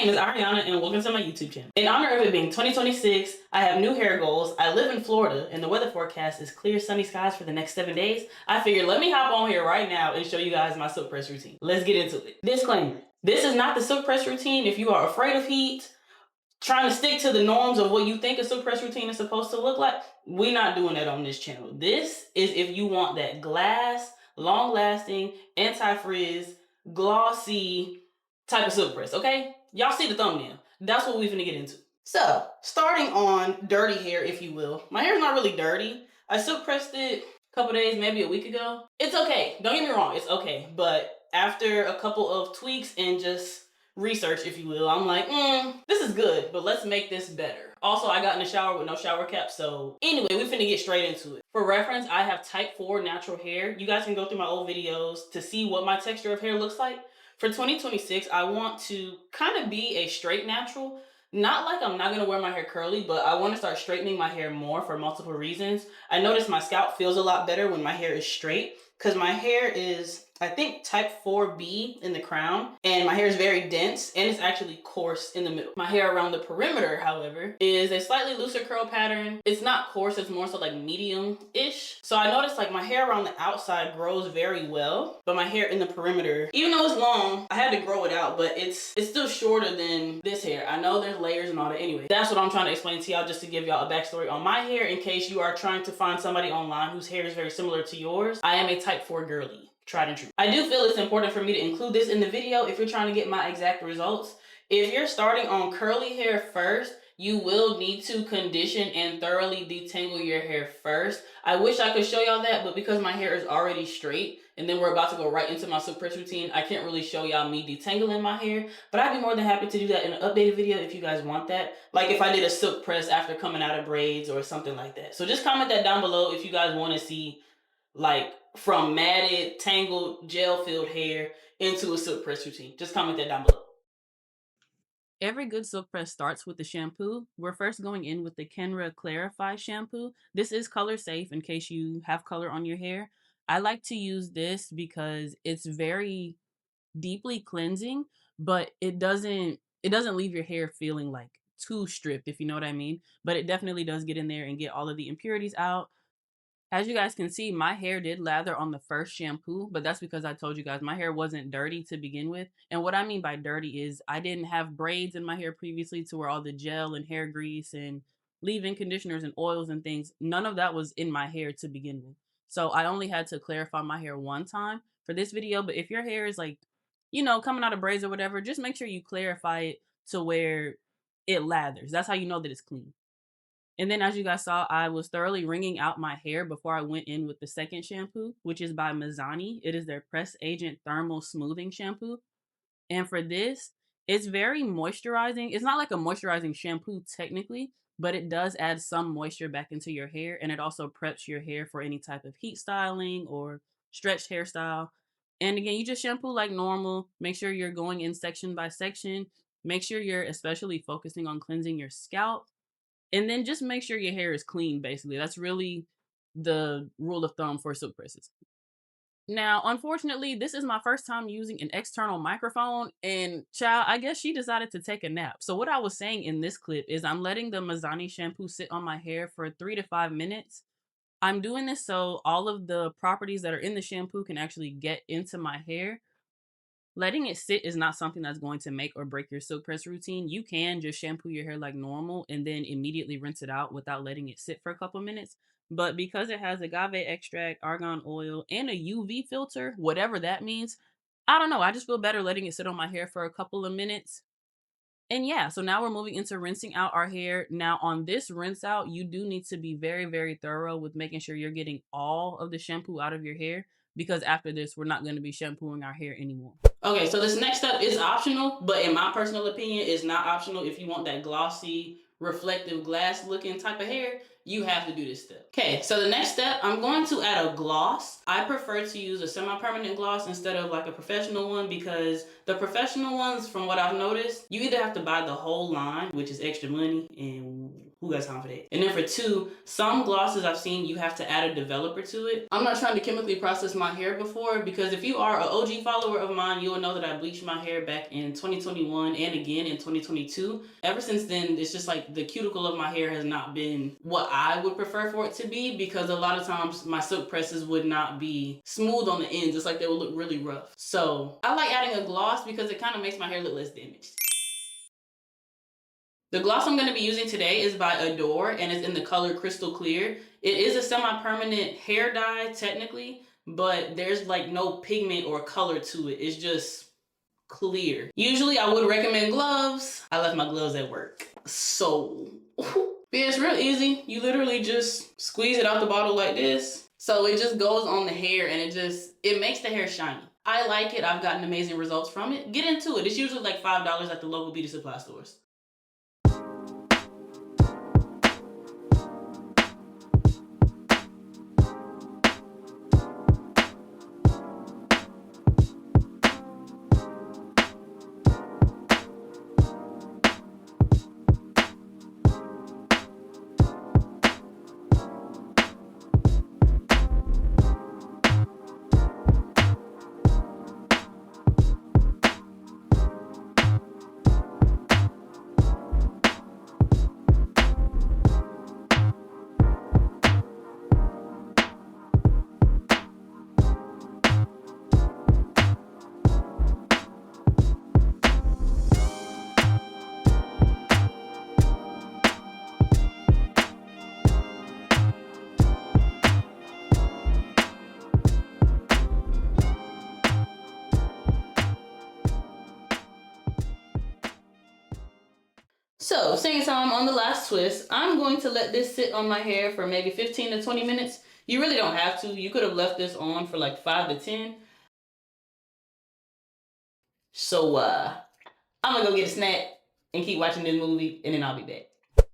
name is Ariana and welcome to my YouTube channel. In honor of it being 2026, I have new hair goals. I live in Florida and the weather forecast is clear sunny skies for the next 7 days. I figured let me hop on here right now and show you guys my silk press routine. Let's get into it. Disclaimer, this is not the silk press routine if you are afraid of heat, trying to stick to the norms of what you think a silk press routine is supposed to look like. We're not doing that on this channel. This is if you want that glass, long-lasting, anti-frizz, glossy type of silk press, okay? Y'all see the thumbnail. That's what we're gonna get into. So, starting on dirty hair, if you will. My hair's not really dirty. I silk pressed it a couple days, maybe a week ago. It's okay. Don't get me wrong, it's okay. But after a couple of tweaks and just research, if you will, I'm like, this is good, but let's make this better. Also, I got in the shower with no shower cap, so anyway, we finna get straight into it. For reference, I have type 4 natural hair. You guys can go through my old videos to see what my texture of hair looks like. For 2026, I want to kind of be a straight natural. Not like I'm not gonna wear my hair curly, but I want to start straightening my hair more for multiple reasons. I notice my scalp feels a lot better when my hair is straight because my hair is, I think, type 4B in the crown, and my hair is very dense and it's actually coarse in the middle. My hair around the perimeter, however, is a slightly looser curl pattern. It's not coarse, it's more so like medium-ish. So I noticed like my hair around the outside grows very well, but my hair in the perimeter, even though it's long, I had to grow it out, but it's still shorter than this hair. I know there's layers and all that. Anyway, that's what I'm trying to explain to y'all, just to give y'all a backstory on my hair in case you are trying to find somebody online whose hair is very similar to yours. I am a type 4 girly. Tried and true. I do feel it's important for me to include this in the video if you're trying to get my exact results. If you're starting on curly hair first, you will need to condition and thoroughly detangle your hair first. I wish I could show y'all that, but because my hair is already straight and then we're about to go right into my silk press routine, I can't really show y'all me detangling my hair, but I'd be more than happy to do that in an updated video if you guys want that. Like if I did a silk press after coming out of braids or something like that. So just comment that down below if you guys want to see like from matted, tangled, gel-filled hair into a silk press routine. Just comment that down below. Every good silk press starts with the shampoo. We're first going in with the Kenra Clarify shampoo. This is color safe in case you have color on your hair. I like to use this because it's very deeply cleansing, but it doesn't leave your hair feeling like too stripped, if you know what I mean. But it definitely does get in there and get all of the impurities out. As you guys can see, my hair did lather on the first shampoo, but that's because I told you guys my hair wasn't dirty to begin with. And what I mean by dirty is I didn't have braids in my hair previously to where all the gel and hair grease and leave-in conditioners and oils and things, none of that was in my hair to begin with. So I only had to clarify my hair one time for this video. But if your hair is like, coming out of braids or whatever, just make sure you clarify it to where it lathers. That's how you know that it's clean. And then as you guys saw, I was thoroughly wringing out my hair before I went in with the second shampoo, which is by Mizani. It is their Press Agent Thermal Smoothing Shampoo. And for this, it's very moisturizing. It's not like a moisturizing shampoo technically, but it does add some moisture back into your hair. And it also preps your hair for any type of heat styling or stretched hairstyle. And again, you just shampoo like normal. Make sure you're going in section by section. Make sure you're especially focusing on cleansing your scalp. And then just make sure your hair is clean, basically. That's really the rule of thumb for silk presses. Now, unfortunately, this is my first time using an external microphone, and child, I guess she decided to take a nap. So what I was saying in this clip is I'm letting the Mizani shampoo sit on my hair for 3 to 5 minutes. I'm doing this so all of the properties that are in the shampoo can actually get into my hair. Letting it sit is not something that's going to make or break your silk press routine. You can just shampoo your hair like normal and then immediately rinse it out without letting it sit for a couple minutes. But because it has agave extract, argan oil, and a UV filter, whatever that means, I don't know. I just feel better letting it sit on my hair for a couple of minutes. And yeah, so now we're moving into rinsing out our hair. Now on this rinse out, you do need to be very, very thorough with making sure you're getting all of the shampoo out of your hair, because after this, we're not going to be shampooing our hair anymore. Okay, so this next step is optional, but in my personal opinion, it's not optional. If you want that glossy, reflective glass looking type of hair, you have to do this step. Okay, so the next step, I'm going to add a gloss. I prefer to use a semi-permanent gloss instead of like a professional one, because the professional ones, from what I've noticed, you either have to buy the whole line, which is extra money, and Who got time for that? And then for 2, some glosses I've seen you have to add a developer to it. I'm not trying to chemically process my hair before, because if you are an OG follower of mine, you'll know that I bleached my hair back in 2021 and again in 2022. Ever since then, it's just like the cuticle of my hair has not been what I would prefer for it to be, because a lot of times my silk presses would not be smooth on the ends. It's like they would look really rough. So I like adding a gloss because it kind of makes my hair look less damaged. The gloss I'm going to be using today is by Adore, and it's in the color Crystal Clear. It is a semi-permanent hair dye, technically, but there's like no pigment or color to it. It's just clear. Usually I would recommend gloves. I left my gloves at work. So, yeah, it's real easy. You literally just squeeze it out the bottle like this. So it just goes on the hair, and it makes the hair shiny. I like it. I've gotten amazing results from it. Get into it. It's usually like $5 at the local beauty supply stores. So, seeing how I'm on the last twist, I'm going to let this sit on my hair for maybe 15 to 20 minutes. You really don't have to. You could have left this on for like 5 to 10. So, I'm gonna go get a snack and keep watching this movie, and then I'll be back.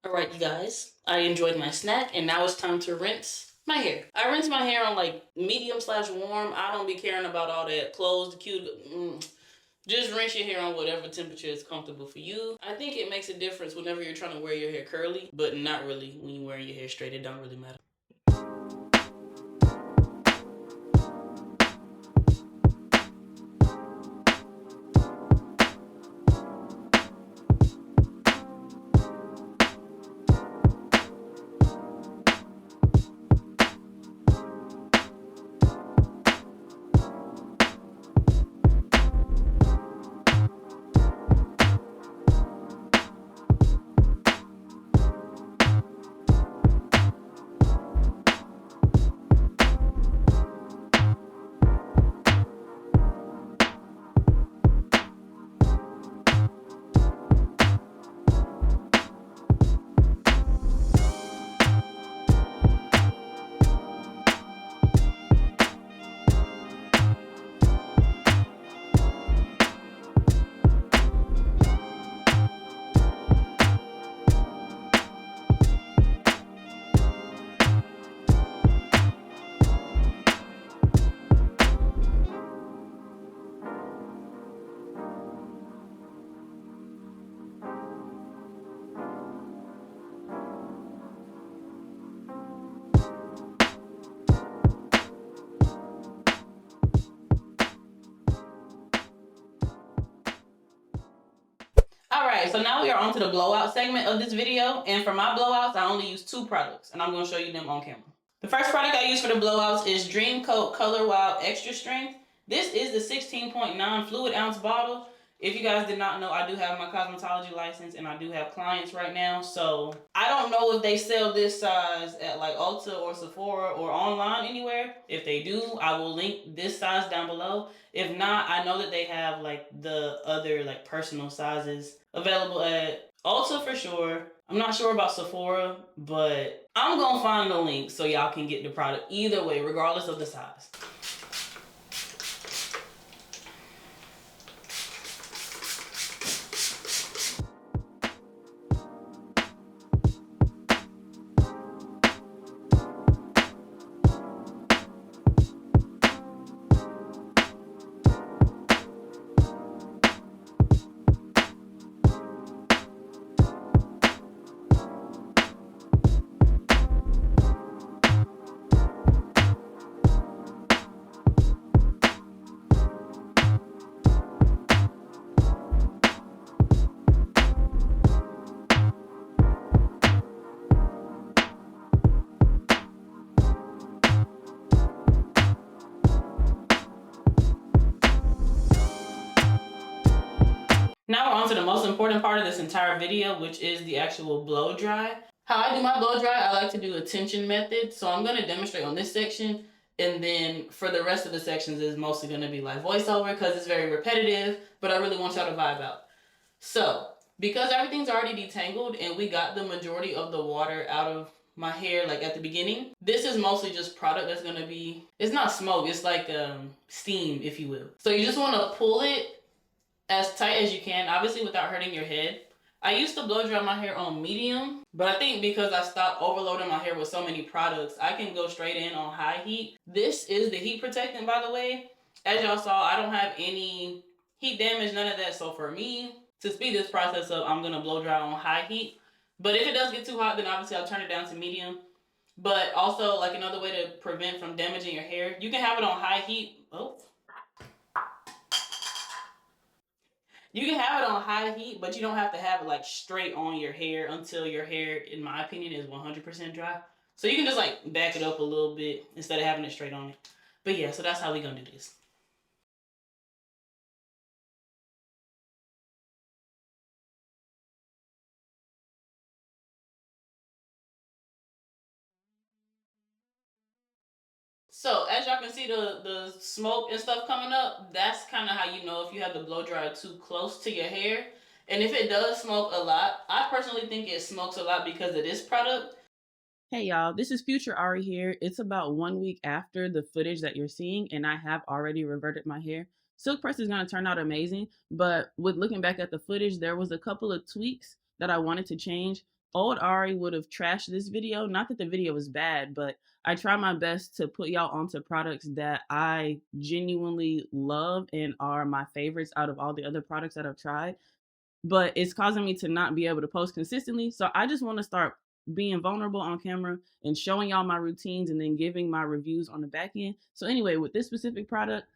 Alright, you guys, I enjoyed my snack, and now it's time to rinse my hair. I rinse my hair on like medium/warm. I don't be caring about all that closed, cute. Just rinse your hair on whatever temperature is comfortable for you. I think it makes a difference whenever you're trying to wear your hair curly, but not really when you're wearing your hair straight. It don't really matter. Alright, so now we are on to the blowout segment of this video, and for my blowouts, I only use 2 products, and I'm going to show you them on camera. The first product I use for the blowouts is Dream Coat Color Wild Extra Strength. This is the 16.9 fluid ounce bottle. If you guys did not know, I do have my cosmetology license, and I do have clients right now, so I don't know if they sell this size at like Ulta or Sephora or online anywhere. If they do, I will link this size down below. If not, I know that they have like the other like personal sizes available at Ulta for sure. I'm not sure about Sephora, but I'm gonna find the link so y'all can get the product either way, regardless of the size. Now we're on to the most important part of this entire video, which is the actual blow dry. How I do my blow dry, I like to do a tension method. So I'm going to demonstrate on this section, and then for the rest of the sections is mostly going to be like voiceover because it's very repetitive, but I really want y'all to vibe out. So because everything's already detangled and we got the majority of the water out of my hair like at the beginning, this is mostly just product that's going to be, it's not smoke, it's like steam, if you will. So you just want to pull it as tight as you can, obviously without hurting your head. I used to blow dry my hair on medium, but I think because I stopped overloading my hair with so many products, I can go straight in on high heat. This is the heat protectant, by the way. As y'all saw, I don't have any heat damage, none of that. So for me, to speed this process up, I'm gonna blow dry on high heat. But if it does get too hot, then obviously I'll turn it down to medium. But also, like another way to prevent from damaging your hair, you can have it on high heat. You can have it on high heat, but you don't have to have it like straight on your hair until your hair, in my opinion, is 100% dry. So you can just like back it up a little bit instead of having it straight on it. But yeah, so that's how we gonna do this. So as y'all can see the smoke and stuff coming up, that's kind of how you know if you have the blow dryer too close to your hair. And if it does smoke a lot, I personally think it smokes a lot because of this product. Hey y'all, this is Future Ari here. It's about 1 week after the footage that you're seeing, and I have already reverted my hair. Silk Press is going to turn out amazing, but with looking back at the footage, there was a couple of tweaks that I wanted to change. Old Ari would have trashed this video. Not that the video was bad, but I try my best to put y'all onto products that I genuinely love and are my favorites out of all the other products that I've tried, but it's causing me to not be able to post consistently. So I just want to start being vulnerable on camera and showing y'all my routines and then giving my reviews on the back end. So anyway, with this specific product,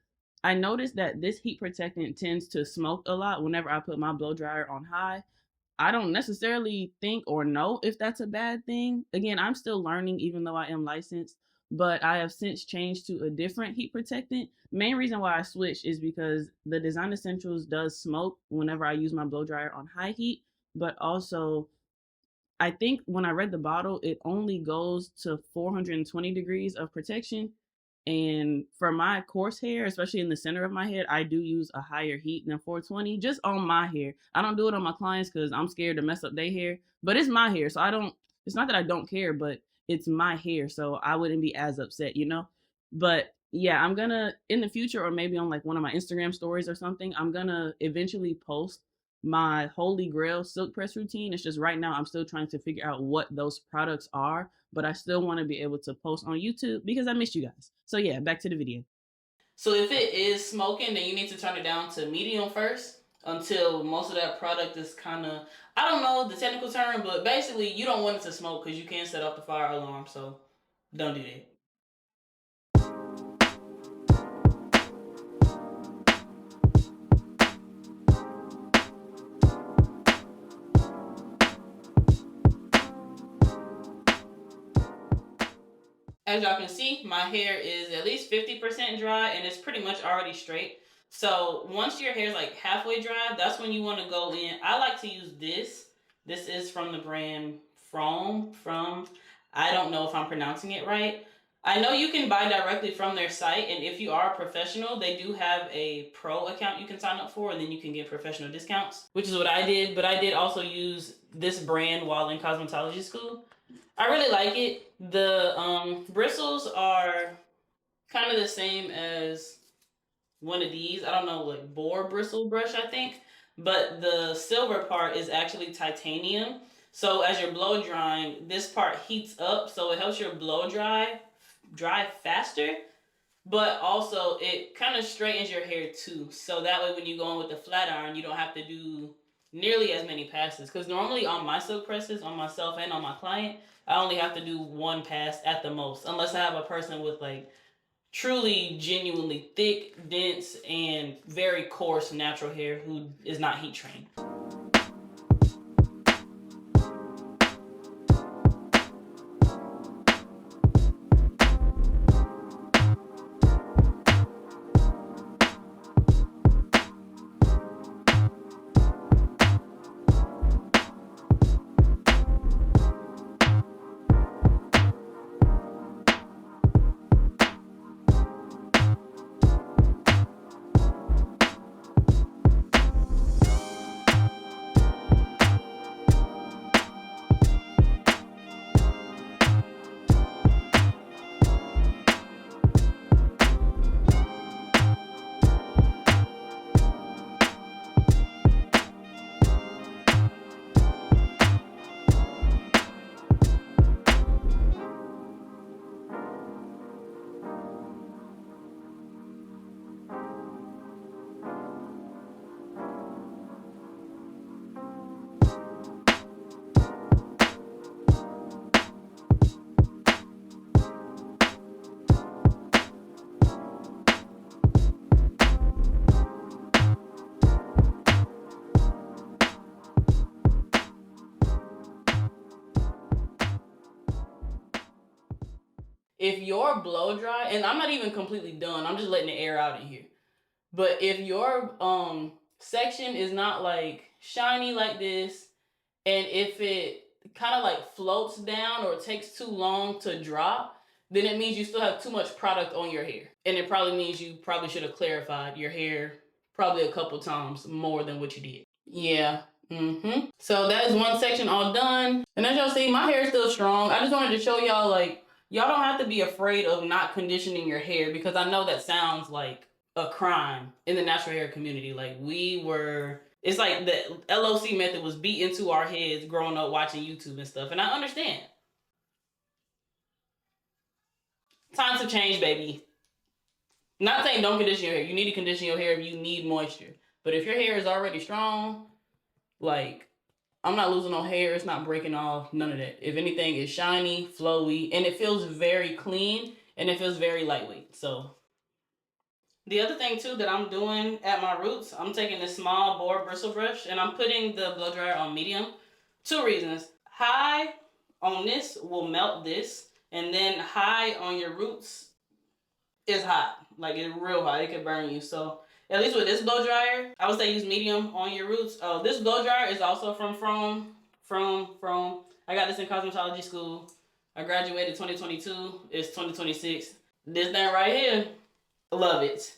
I noticed that this heat protectant tends to smoke a lot whenever I put my blow dryer on high. I don't necessarily think or know if that's a bad thing. Again, I'm still learning even though I am licensed, but I have since changed to a different heat protectant. Main reason why I switched is because the Design Essentials does smoke whenever I use my blow dryer on high heat, but also I think when I read the bottle, it only goes to 420 degrees of protection. And for my coarse hair, especially in the center of my head, I do use a higher heat than 420 just on my hair. I don't do it on my clients because I'm scared to mess up their hair, but it's my hair. So I don't, it's not that I don't care, but it's my hair. So I wouldn't be as upset, you know? But yeah, I'm gonna, in the future, or maybe on like one of my Instagram stories or something, I'm gonna eventually post my holy grail silk press routine. It's just right now I'm still trying to figure out what those products are, but I still want to be able to post on YouTube because I miss you guys. So yeah, back to the video. So if it is smoking, then you need to turn it down to medium first until most of that product is kind of, I don't know the technical term, but basically you don't want it to smoke because you can set off the fire alarm. So don't do that. As y'all can see, my hair is at least 50% dry and it's pretty much already straight. So once your hair is like halfway dry, that's when you want to go in. I like to use this. This is from the brand from, I don't know if I'm pronouncing it right. I know you can buy directly from their site, and if you are a professional, they do have a pro account you can sign up for, and then you can get professional discounts, which is what I did. But I did also use this brand while in cosmetology school. I really like it. The bristles are kind of the same as one of these. I don't know, like boar bristle brush, I think. But the silver part is actually titanium. So as you're blow drying, this part heats up, so it helps your blow dry faster. But also it kind of straightens your hair too. So that way when you go in with the flat iron, you don't have to do nearly as many passes. Because normally on my silk presses, on myself and on my client, I only have to do one pass at the most. Unless I have a person with like truly, genuinely thick, dense, and very coarse natural hair who is not heat trained. if your blow dry, and I'm not even completely done, I'm just letting the air out in here. But if your section is not like shiny like this, and if it kind of like floats down or takes too long to drop, then it means you still have too much product on your hair. And it probably means you probably should have clarified your hair probably a couple times more than what you did. Yeah. So that is one section all done. And as y'all see, my hair is still strong. I just wanted to show y'all, like, y'all don't have to be afraid of not conditioning your hair, because I know that sounds like a crime in the natural hair community. Like, it's like the LOC method was beat into our heads growing up watching YouTube and stuff. And I understand. Times have changed, baby. Not saying don't condition your hair. You need to condition your hair if you need moisture. But if your hair is already strong, like, I'm not losing no hair. It's not breaking off. None of that. If anything, it's shiny, flowy, and it feels very clean, and it feels very lightweight. So the other thing too that I'm doing at my roots, I'm taking this small boar bristle brush and I'm putting the blow dryer on medium. Two reasons. High on this will melt this, and then high on your roots is hot. Like, it's real hot. It can burn you. So at least with this blow dryer, I would say use medium on your roots. Oh, this blow dryer is also from. I got this in cosmetology school. I graduated 2022. It's 2026. This thing right here, love it.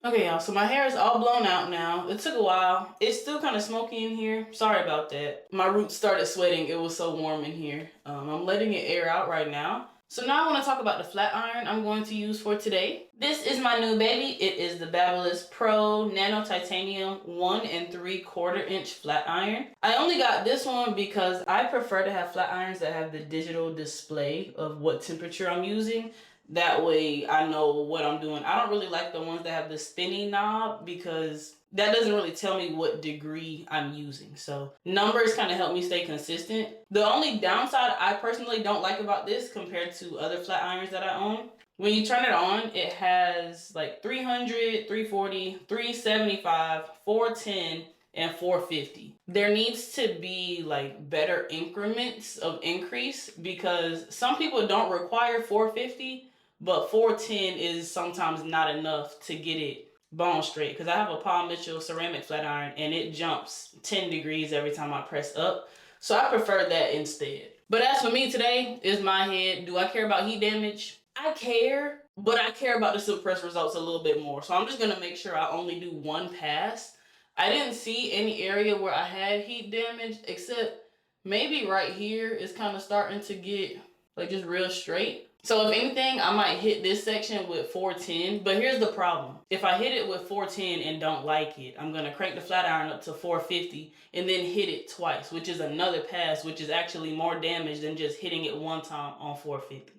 Okay, y'all, so my hair is all blown out now. It took a while. It's still kind of smoky in here. Sorry about that. My roots started sweating. It was so warm in here. I'm letting it air out right now. So now I want to talk about the flat iron I'm going to use for today. This is my new baby. It is the Babyliss Pro Nano Titanium 1 3/4 inch flat iron. I only got this one because I prefer to have flat irons that have the digital display of what temperature I'm using. That way I know what I'm doing. I don't really like the ones that have the spinny knob, because that doesn't really tell me what degree I'm using. So numbers kind of help me stay consistent. The only downside I personally don't like about this compared to other flat irons that I own, when you turn it on, it has like 300, 340, 375, 410, and 450. There needs to be like better increments of increase, because some people don't require 450, but 410 is sometimes not enough to get it bone straight. Because I have a Paul Mitchell ceramic flat iron and it jumps 10 degrees every time I press up. So I prefer that instead. But as for me today, is my head. Do I care about heat damage? I care, but I care about the silk press results a little bit more. So I'm just going to make sure I only do one pass. I didn't see any area where I had heat damage, except maybe right here is kind of starting to get like just real straight. So if anything, I might hit this section with 410, but here's the problem. If I hit it with 410 and don't like it, I'm gonna crank the flat iron up to 450 and then hit it twice, which is another pass, which is actually more damage than just hitting it one time on 450.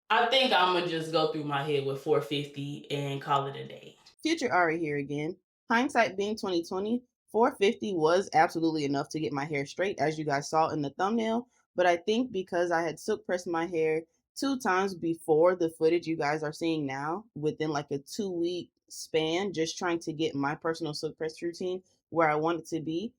I think I'm gonna just go through my head with 450 and call it a day. Future Ari here again. Hindsight being 2020, 450 was absolutely enough to get my hair straight, as you guys saw in the thumbnail. But I think because I had silk pressed my hair 2 times before the footage you guys are seeing now, within like a 2-week span, just trying to get my personal silk press routine where I want it to be,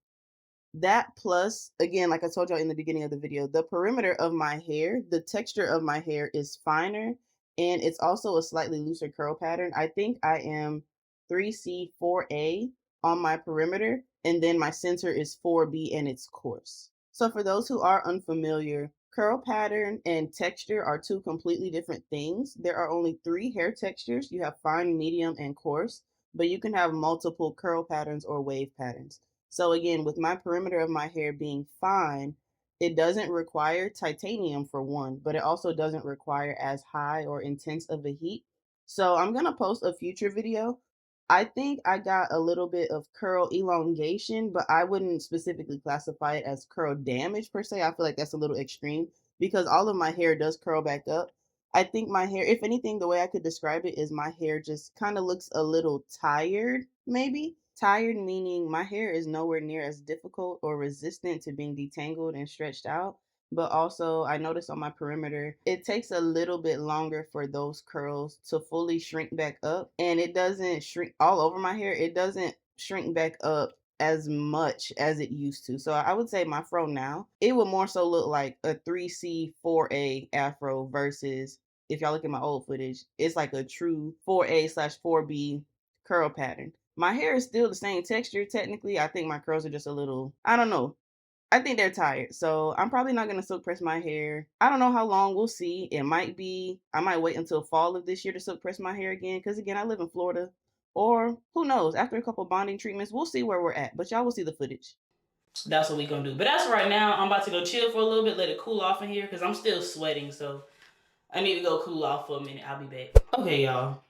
that plus, again, like I told y'all in the beginning of the video, the perimeter of my hair, the texture of my hair is finer, and it's also a slightly looser curl pattern. I think I am 3C 4A on my perimeter, and then my center is 4B and it's coarse. So for those who are unfamiliar, curl pattern and texture are 2 completely different things. There are only 3 hair textures. You have fine, medium, and coarse, but you can have multiple curl patterns or wave patterns. So again, with my perimeter of my hair being fine, it doesn't require titanium for one, but it also doesn't require as high or intense of a heat. So I'm going to post a future video. I think I got a little bit of curl elongation, but I wouldn't specifically classify it as curl damage per se. I feel like that's a little extreme because all of my hair does curl back up. I think my hair, if anything, the way I could describe it is my hair just kind of looks a little tired, maybe. Tired meaning my hair is nowhere near as difficult or resistant to being detangled and stretched out. But also, I noticed on my perimeter, it takes a little bit longer for those curls to fully shrink back up. And it doesn't shrink all over my hair, it doesn't shrink back up as much as it used to. So I would say my fro now, it would more so look like a 3C 4A afro versus, if y'all look at my old footage, it's like a true 4A slash 4B curl pattern. My hair is still the same texture technically. I think my curls are just a little, I don't know. I think they're tired. So I'm probably not gonna silk press my hair. I don't know how long, we'll see. It might be, I might wait until fall of this year to silk press my hair again. Cause again, I live in Florida. Or who knows, after a couple bonding treatments, we'll see where we're at. But y'all will see the footage. That's what we gonna do. But as for right now, I'm about to go chill for a little bit, let it cool off in here, because I'm still sweating, so I need to go cool off for a minute. I'll be back. Okay, y'all.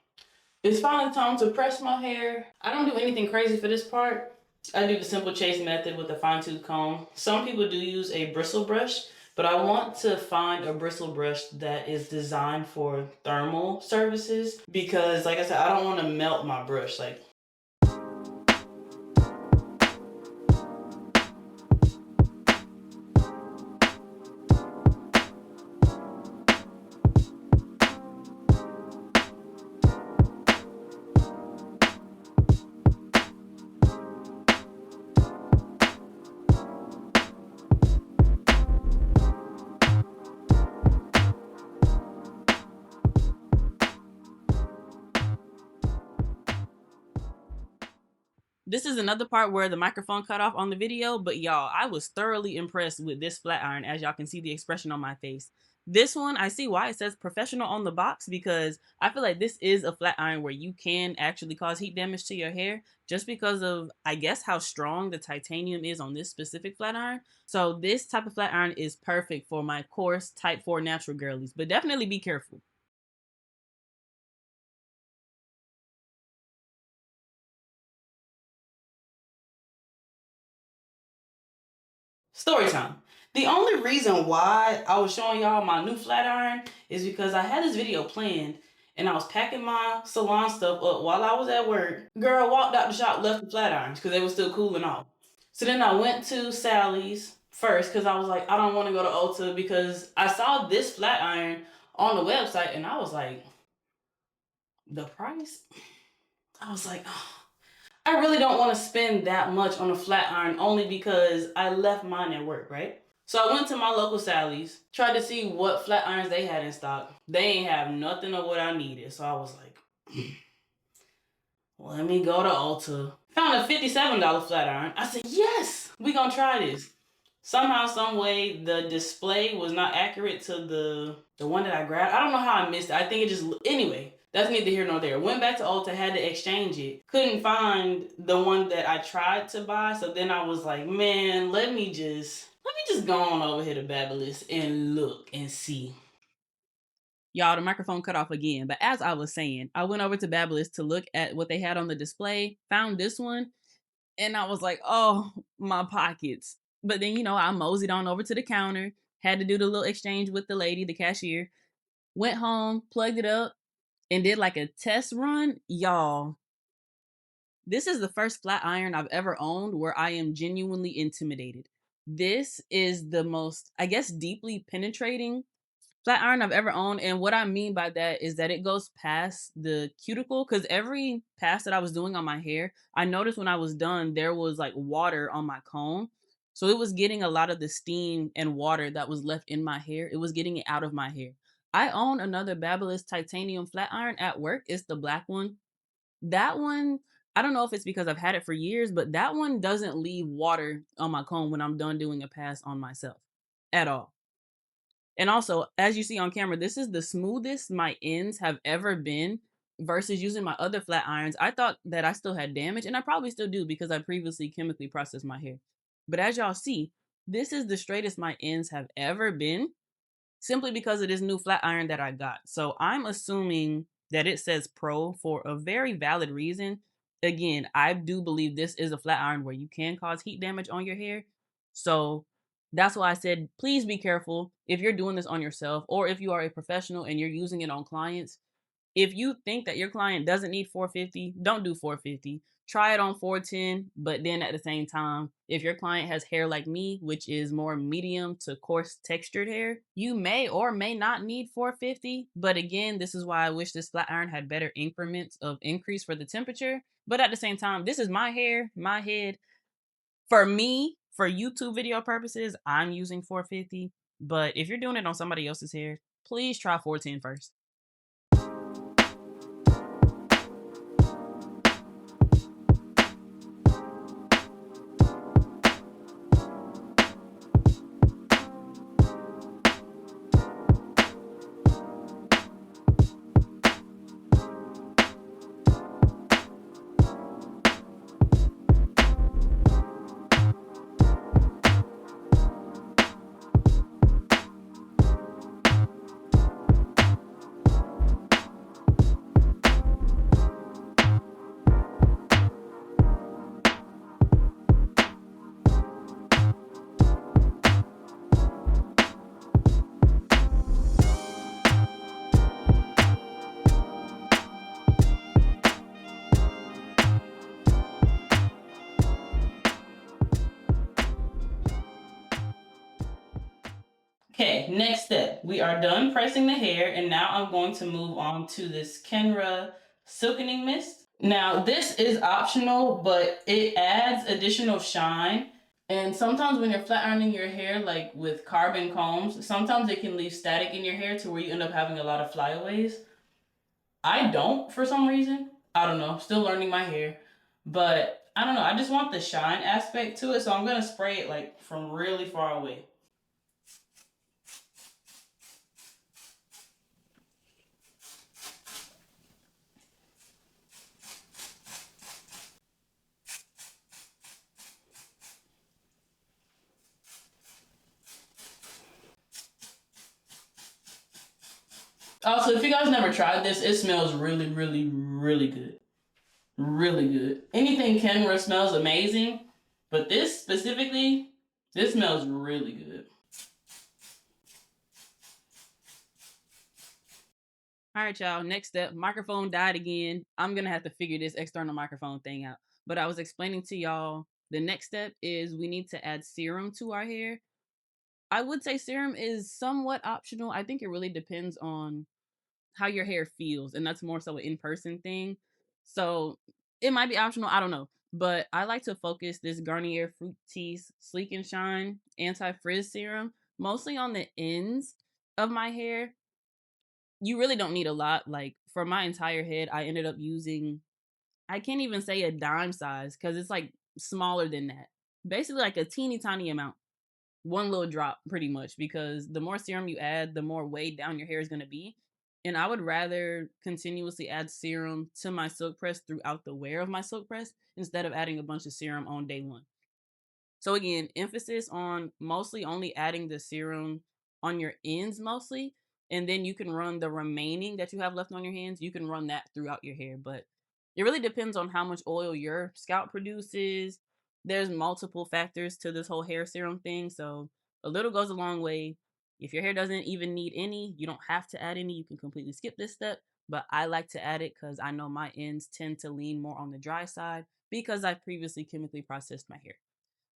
It's finally time to press my hair. I don't do anything crazy for this part. I do the simple chase method with a fine tooth comb. Some people do use a bristle brush, but I want to find a bristle brush that is designed for thermal services because, like I said, I don't want to melt my brush. Like, this is another part where the microphone cut off on the video, but y'all, I was thoroughly impressed with this flat iron, as y'all can see the expression on my face. This one, I see why it says professional on the box, because I feel like this is a flat iron where you can actually cause heat damage to your hair just because of, I guess, how strong the titanium is on this specific flat iron. So this type of flat iron is perfect for my coarse type 4 natural girlies, but definitely be careful. Story time. The only reason why I was showing y'all my new flat iron is because I had this video planned and I was packing my salon stuff up while I was at work. Girl walked out the shop, left the flat irons because they were still cooling off. So then I went to Sally's first because I was like, I don't want to go to Ulta because I saw this flat iron on the website and I was like, the price? I was like, oh, I really don't want to spend that much on a flat iron only because I left mine at work, right? So I went to my local Sally's, tried to see what flat irons they had in stock. They ain't have nothing of what I needed. So I was like, let me go to Ulta. Found a $57 flat iron. I said, yes, we gonna try this. Somehow, some way, the display was not accurate to the one that I grabbed. I don't know how I missed it. I think it just, anyway, that's neither here nor there. Went back to Ulta, had to exchange it. Couldn't find the one that I tried to buy. So then I was like, man, let me just go on over here to Babyliss and look and see. Y'all, the microphone cut off again. But as I was saying, I went over to Babyliss to look at what they had on the display, found this one, and I was like, oh, my pockets. But then, I moseyed on over to the counter, had to do the little exchange with the lady, the cashier, went home, plugged it up, and did like a test run. Y'all, this is the first flat iron I've ever owned where I am genuinely intimidated. This is the most, I guess, deeply penetrating flat iron I've ever owned. And what I mean by that is that it goes past the cuticle, because every pass that I was doing on my hair, I noticed when I was done, there was like water on my comb. So it was getting a lot of the steam and water that was left in my hair. It was getting it out of my hair. I own another Babyliss titanium flat iron at work. It's the black one. That one, I don't know if it's because I've had it for years, but that one doesn't leave water on my comb when I'm done doing a pass on myself at all. And also, as you see on camera, this is the smoothest my ends have ever been versus using my other flat irons. I thought that I still had damage, and I probably still do because I previously chemically processed my hair. But as y'all see, this is the straightest my ends have ever been simply because of this new flat iron that I got. So I'm assuming that it says pro for a very valid reason. Again, I do believe this is a flat iron where you can cause heat damage on your hair. So That's why I said, please be careful if you're doing this on yourself or if you are a professional and you're using it on clients. If you think that your client doesn't need 450, don't do 450. Try it on 410, but then at the same time, if your client has hair like me, which is more medium to coarse textured hair, you may or may not need 450. But again, this is why I wish this flat iron had better increments of increase for the temperature. But at the same time, this is my hair, my head. For me, for YouTube video purposes, I'm using 450. But if you're doing it on somebody else's hair, please try 410 first. Okay, next step. We are done pressing the hair, and now I'm going to move on to this Kenra Silkening Mist. Now, this is optional, but it adds additional shine. And sometimes when you're flat ironing your hair, like with carbon combs, sometimes it can leave static in your hair to where you end up having a lot of flyaways. I don't for some reason. I don't know. Still learning my hair. But I don't know. I just want the shine aspect to it, so I'm going to spray it like from really far away. Also, if you guys never tried this, it smells really, really, really good. Really good. Anything Kenra smells amazing, but this specifically, this smells really good. All right, y'all. Next step, microphone died again. I'm gonna have to figure this external microphone thing out. But I was explaining to y'all the next step is we need to add serum to our hair. I would say serum is somewhat optional. I think it really depends on how your hair feels, and that's more so an in-person thing. So it might be optional, I don't know. But I like to focus this Garnier Fructis Sleek and Shine Anti-Frizz Serum mostly on the ends of my hair. You really don't need a lot. Like for my entire head, I ended up using, I can't even say a dime size because it's like smaller than that. Basically like a teeny tiny amount, one little drop pretty much, because the more serum you add, the more weighed down your hair is going to be. And I would rather continuously add serum to my silk press throughout the wear of my silk press instead of adding a bunch of serum on day one. So again, emphasis on mostly only adding the serum on your ends mostly, and then you can run the remaining that you have left on your hands, you can run that throughout your hair. But it really depends on how much oil your scalp produces. There's multiple factors to this whole hair serum thing, so a little goes a long way. If your hair doesn't even need any, you don't have to add any. You can completely skip this step, but I like to add it because I know my ends tend to lean more on the dry side because I previously chemically processed my hair.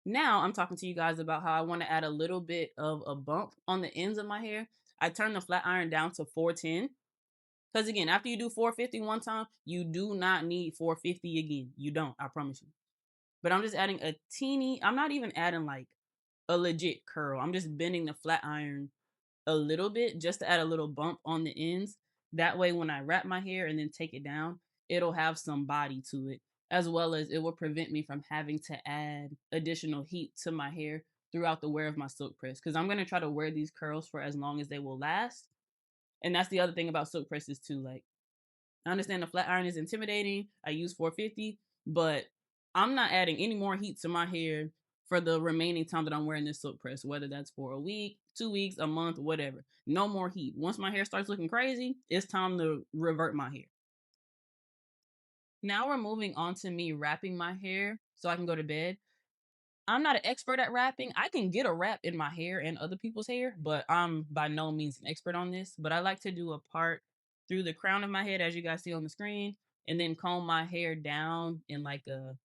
Now I'm talking to you guys about how I want to add a little bit of a bump on the ends of my hair. I turn the flat iron down to 410. Because again, after you do 450 one time, you do not need 450 again. You don't, I promise you. But I'm just adding a teeny, I'm not even adding like a legit curl. I'm just bending the flat iron a little bit just to add a little bump on the ends. That way, when I wrap my hair and then take it down, it'll have some body to it, as well as it will prevent me from having to add additional heat to my hair throughout the wear of my silk press. Because I'm going to try to wear these curls for as long as they will last. And that's the other thing about silk presses, too. Like, I understand the flat iron is intimidating. I use 450, but I'm not adding any more heat to my hair for the remaining time that I'm wearing this silk press, whether that's for a week, 2 weeks, a month, whatever. No more heat. Once my hair starts looking crazy, it's time to revert my hair. Now we're moving on to me wrapping my hair so I can go to bed. I'm not an expert at wrapping. I can get a wrap in my hair and other people's hair, but I'm by no means an expert on this. But I like to do a part through the crown of my head, as you guys see on the screen, and then comb my hair down in like a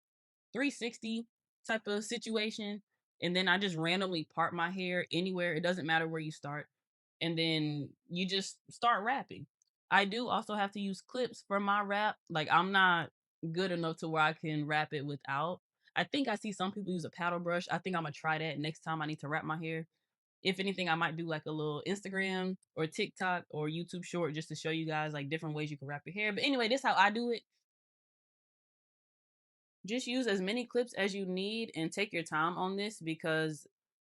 360 type of situation. And then I just randomly part my hair anywhere. It doesn't matter where you start. And then you just start wrapping. I do also have to use clips for my wrap. Like I'm not good enough to where I can wrap it without. I think I see some people use a paddle brush. I think I'm gonna try that next time I need to wrap my hair. If anything, I might do like a little Instagram or TikTok or YouTube short just to show you guys like different ways you can wrap your hair. But anyway, this is how I do it. Just use as many clips as you need and take your time on this, because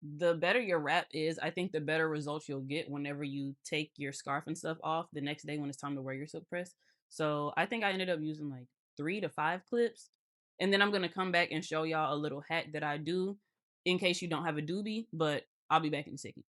the better your wrap is, I think the better results you'll get whenever you take your scarf and stuff off the next day when it's time to wear your silk press. So I think I ended up using like 3 to 5 clips. And then I'm going to come back and show y'all a little hack that I do in case you don't have a doobie, but I'll be back in a second.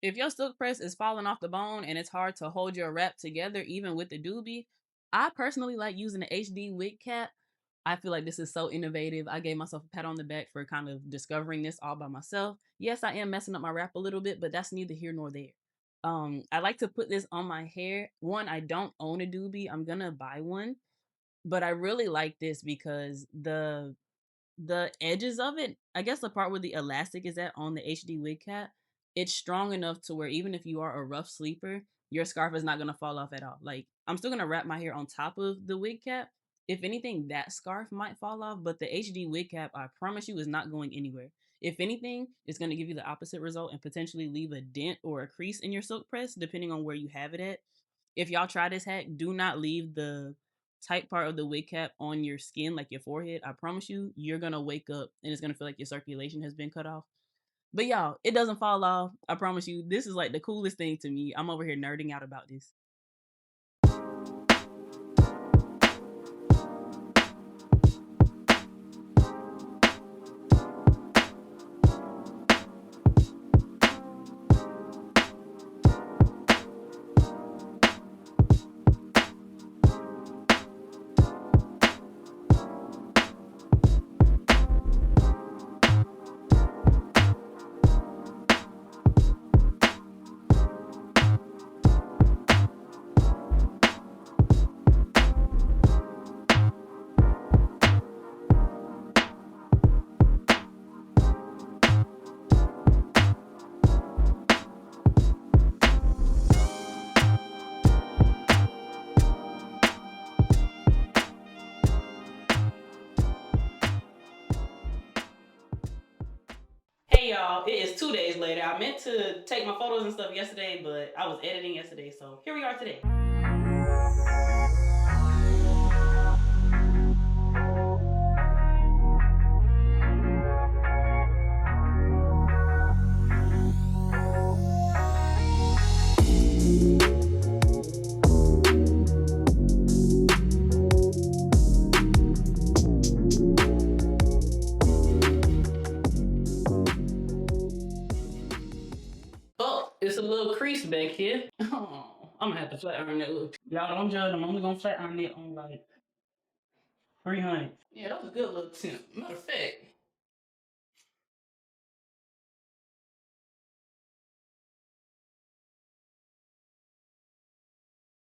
If your silk press is falling off the bone and it's hard to hold your wrap together, even with the doobie, I personally like using the HD wig cap. I feel like this is so innovative. I gave myself a pat on the back for kind of discovering this all by myself. Yes, I am messing up my wrap a little bit, but that's neither here nor there. I like to put this on my hair. One, I don't own a doobie. I'm gonna buy one, but I really like this because the edges of it, I guess the part where the elastic is at on the HD wig cap, it's strong enough to where even if you are a rough sleeper, your scarf is not gonna fall off at all. Like I'm still gonna wrap my hair on top of the wig cap. If anything, that scarf might fall off, but the HD wig cap, I promise you, is not going anywhere. If anything, it's gonna give you the opposite result and potentially leave a dent or a crease in your silk press, depending on where you have it at. If y'all try this hack, do not leave the tight part of the wig cap on your skin, like your forehead. I promise you, you're gonna wake up and it's gonna feel like your circulation has been cut off. But y'all, it doesn't fall off. I promise you, this is like the coolest thing to me. I'm over here nerding out about this. y'all, it is 2 days later. I meant to take my photos and stuff yesterday, but I was editing yesterday, so here we are today. Oh, it's a little crease back here. Oh, I'm gonna have to flat iron that little. Y'all don't judge. I'm only gonna flat iron it on like 300. Yeah, that was a good little tip. Matter of fact.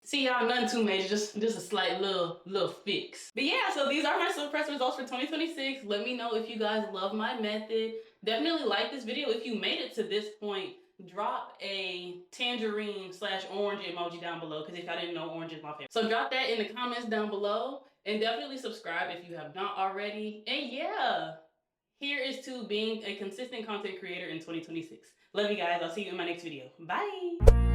See y'all, nothing too major, just a slight little fix. But yeah, so these are my silk press results for 2026. Let me know if you guys love my method. Definitely like this video. If you made it to this point, drop a tangerine / orange emoji down below, because if I didn't know, orange is my favorite. So drop that in the comments down below, and definitely subscribe if you have not already. And yeah, here is to being a consistent content creator in 2026. Love you guys. I'll see you in my next video. Bye.